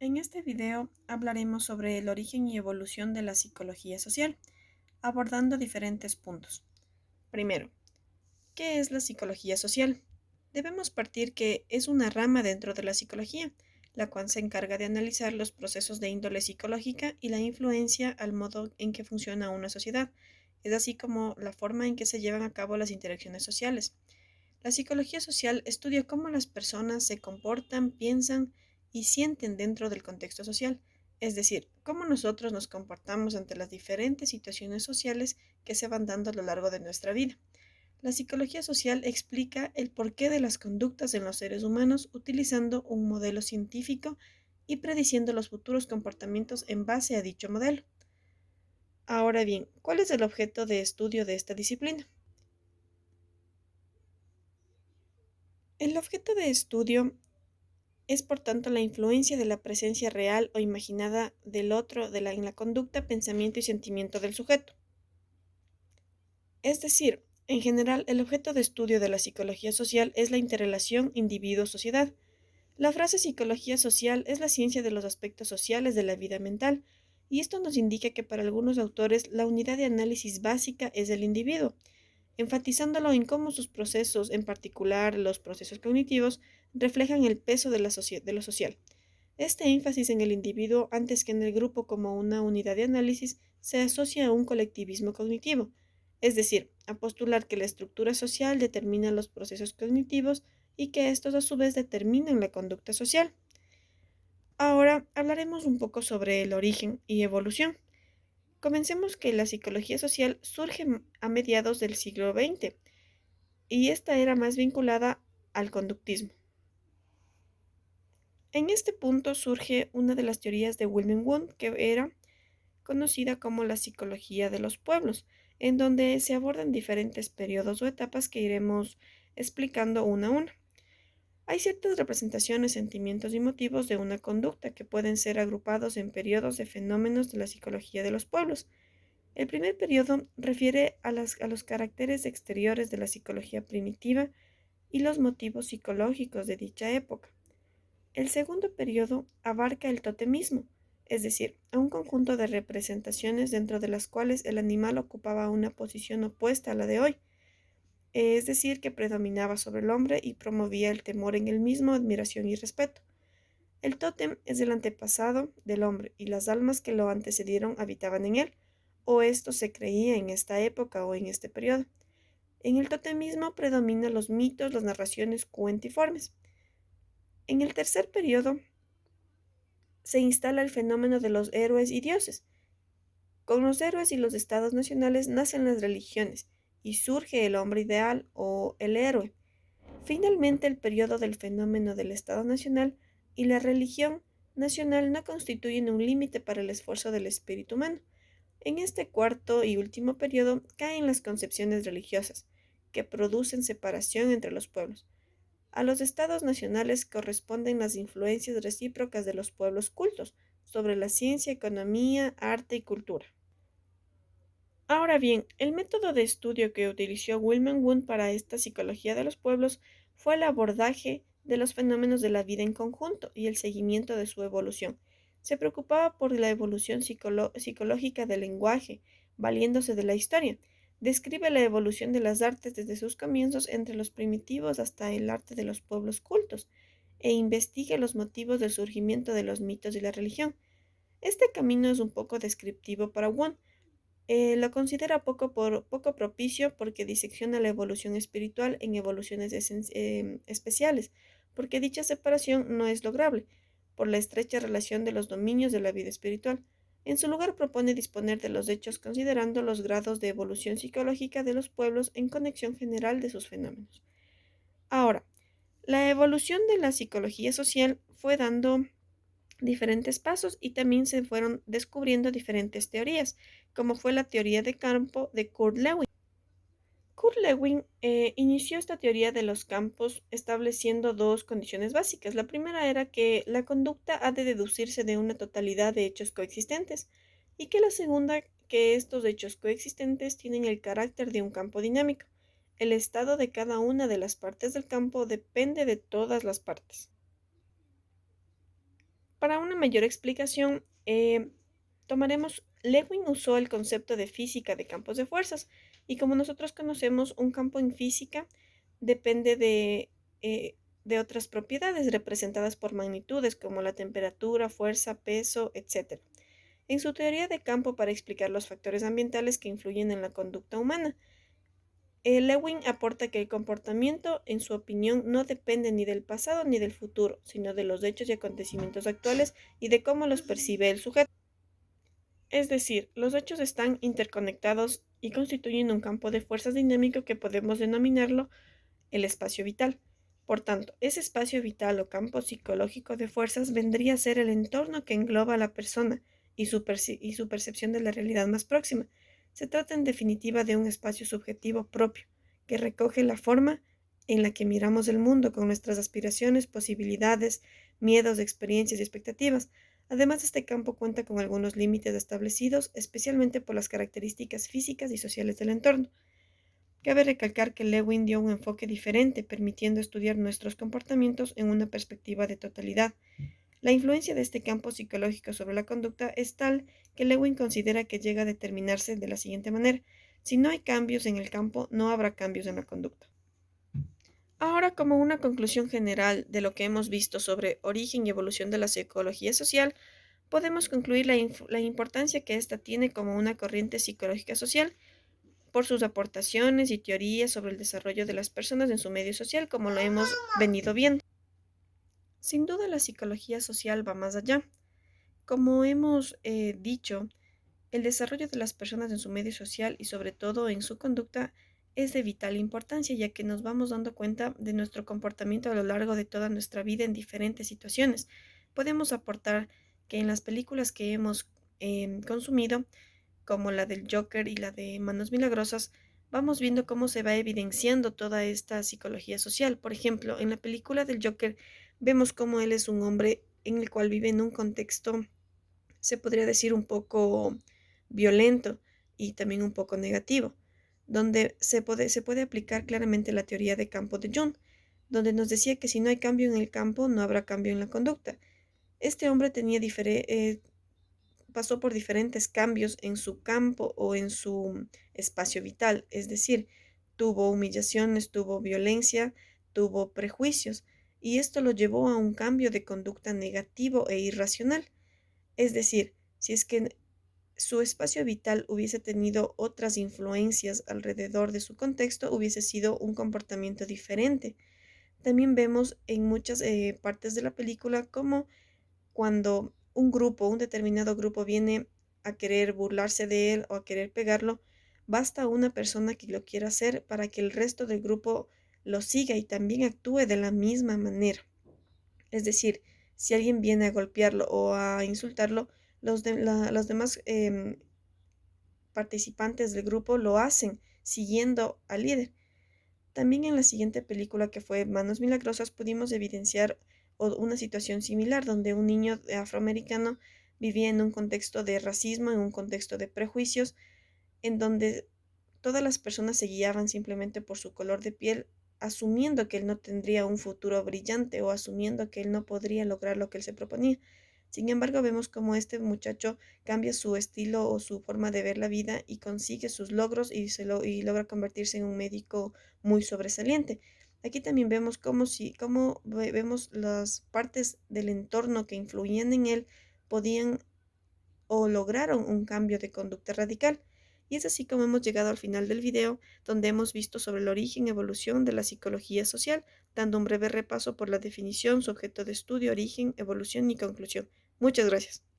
En este video hablaremos sobre el origen y evolución de la psicología social, abordando diferentes puntos. Primero, ¿qué es la psicología social? Debemos partir que es una rama dentro de la psicología, la cual se encarga de analizar los procesos de índole psicológica y la influencia al modo en que funciona una sociedad, es así como la forma en que se llevan a cabo las interacciones sociales. La psicología social estudia cómo las personas se comportan, piensan y sienten dentro del contexto social, es decir, cómo nosotros nos comportamos ante las diferentes situaciones sociales que se van dando a lo largo de nuestra vida. La psicología social explica el porqué de las conductas en los seres humanos utilizando un modelo científico y prediciendo los futuros comportamientos en base a dicho modelo. Ahora bien, ¿cuál es el objeto de estudio de esta disciplina? El objeto de estudio es por tanto la influencia de la presencia real o imaginada del otro en la conducta, pensamiento y sentimiento del sujeto. Es decir, en general, el objeto de estudio de la psicología social es la interrelación individuo-sociedad. La frase psicología social es la ciencia de los aspectos sociales de la vida mental, y esto nos indica que para algunos autores la unidad de análisis básica es el individuo, enfatizándolo en cómo sus procesos, en particular los procesos cognitivos, reflejan el peso de de lo social. Este énfasis en el individuo antes que en el grupo como una unidad de análisis se asocia a un colectivismo cognitivo, es decir, a postular que la estructura social determina los procesos cognitivos y que estos a su vez determinan la conducta social. Ahora hablaremos un poco sobre el origen y evolución. Comencemos que la psicología social surge a mediados del siglo XX y esta era más vinculada al conductismo. En este punto surge una de las teorías de Wilhelm Wundt, que era conocida como la psicología de los pueblos, en donde se abordan diferentes periodos o etapas que iremos explicando una a una. Hay ciertas representaciones, sentimientos y motivos de una conducta que pueden ser agrupados en periodos de fenómenos de la psicología de los pueblos. El primer periodo refiere a los caracteres exteriores de la psicología primitiva y los motivos psicológicos de dicha época. El segundo periodo abarca el totemismo, es decir, a un conjunto de representaciones dentro de las cuales el animal ocupaba una posición opuesta a la de hoy, es decir, que predominaba sobre el hombre y promovía el temor en él mismo, admiración y respeto. El tótem es el antepasado del hombre y las almas que lo antecedieron habitaban en él, o esto se creía en esta época o en este periodo. En el totemismo predominan los mitos, las narraciones cuentiformes. En el tercer periodo se instala el fenómeno de los héroes y dioses. Con los héroes y los estados nacionales nacen las religiones y surge el hombre ideal o el héroe. Finalmente, el periodo del fenómeno del Estado nacional y la religión nacional no constituyen un límite para el esfuerzo del espíritu humano. En este cuarto y último periodo caen las concepciones religiosas, que producen separación entre los pueblos. A los estados nacionales corresponden las influencias recíprocas de los pueblos cultos sobre la ciencia, economía, arte y cultura. Ahora bien, el método de estudio que utilizó Wilhelm Wundt para esta psicología de los pueblos fue el abordaje de los fenómenos de la vida en conjunto y el seguimiento de su evolución. Se preocupaba por la evolución psicológica del lenguaje, valiéndose de la historia. Describe la evolución de las artes desde sus comienzos entre los primitivos hasta el arte de los pueblos cultos, e investiga los motivos del surgimiento de los mitos y la religión. Este camino es un poco descriptivo para Wundt. Lo considera poco propicio porque disecciona la evolución espiritual en evoluciones especiales, porque dicha separación no es lograble por la estrecha relación de los dominios de la vida espiritual. En su lugar propone disponer de los hechos considerando los grados de evolución psicológica de los pueblos en conexión general de sus fenómenos. Ahora, la evolución de la psicología social fue dando diferentes pasos y también se fueron descubriendo diferentes teorías, como fue la teoría de campo de Kurt Lewin. Kurt Lewin inició esta teoría de los campos estableciendo dos condiciones básicas. La primera era que la conducta ha de deducirse de una totalidad de hechos coexistentes y que la segunda, que estos hechos coexistentes tienen el carácter de un campo dinámico. El estado de cada una de las partes del campo depende de todas las partes. Para una mayor explicación, Lewin usó el concepto de física de campos de fuerzas y como nosotros conocemos, un campo en física depende eh, de otras propiedades representadas por magnitudes como la temperatura, fuerza, peso, etc. En su teoría de campo para explicar los factores ambientales que influyen en la conducta humana, Lewin aporta que el comportamiento, en su opinión, no depende ni del pasado ni del futuro, sino de los hechos y acontecimientos actuales y de cómo los percibe el sujeto. Es decir, los hechos están interconectados y constituyen un campo de fuerzas dinámico que podemos denominarlo el espacio vital. Por tanto, ese espacio vital o campo psicológico de fuerzas vendría a ser el entorno que engloba a la persona y su percepción de la realidad más próxima. Se trata en definitiva de un espacio subjetivo propio, que recoge la forma en la que miramos el mundo con nuestras aspiraciones, posibilidades, miedos, experiencias y expectativas. Además, este campo cuenta con algunos límites establecidos, especialmente por las características físicas y sociales del entorno. Cabe recalcar que Lewin dio un enfoque diferente, permitiendo estudiar nuestros comportamientos en una perspectiva de totalidad. La influencia de este campo psicológico sobre la conducta es tal que Lewin considera que llega a determinarse de la siguiente manera: si no hay cambios en el campo, no habrá cambios en la conducta. Ahora, como una conclusión general de lo que hemos visto sobre origen y evolución de la psicología social, podemos concluir la importancia que ésta tiene como una corriente psicológica social por sus aportaciones y teorías sobre el desarrollo de las personas en su medio social, como lo hemos venido viendo. Sin duda, la psicología social va más allá. Como hemos dicho, el desarrollo de las personas en su medio social y sobre todo en su conducta es de vital importancia, ya que nos vamos dando cuenta de nuestro comportamiento a lo largo de toda nuestra vida en diferentes situaciones. Podemos aportar que en las películas que hemos consumido, como la del Joker y la de Manos Milagrosas, vamos viendo cómo se va evidenciando toda esta psicología social. Por ejemplo, en la película del Joker vemos cómo él es un hombre en el cual vive en un contexto, se podría decir, un poco violento y también un poco negativo, donde se puede aplicar claramente la teoría de campo de Jung, donde nos decía que si no hay cambio en el campo, no habrá cambio en la conducta. Este hombre pasó por diferentes cambios en su campo o en su espacio vital, es decir, tuvo humillaciones, tuvo violencia, tuvo prejuicios, y esto lo llevó a un cambio de conducta negativo e irracional. Es decir, si es que su espacio vital hubiese tenido otras influencias alrededor de su contexto, hubiese sido un comportamiento diferente. También vemos en muchas partes de la película cómo cuando un determinado grupo viene a querer burlarse de él o a querer pegarlo, basta una persona que lo quiera hacer para que el resto del grupo lo siga y también actúe de la misma manera. Es decir, si alguien viene a golpearlo o a insultarlo, los demás participantes del grupo lo hacen siguiendo al líder. También en la siguiente película, que fue Manos Milagrosas, pudimos evidenciar una situación similar donde un niño afroamericano vivía en un contexto de racismo, en un contexto de prejuicios, en donde todas las personas se guiaban simplemente por su color de piel, asumiendo que él no tendría un futuro brillante o asumiendo que él no podría lograr lo que él se proponía. Sin embargo, vemos cómo este muchacho cambia su estilo o su forma de ver la vida y consigue sus logros y logra convertirse en un médico muy sobresaliente. Aquí también vemos vemos las partes del entorno que influían en él podían o lograron un cambio de conducta radical. Y es así como hemos llegado al final del video, donde hemos visto sobre el origen y evolución de la psicología social, dando un breve repaso por la definición, su objeto de estudio, origen, evolución y conclusión. Muchas gracias.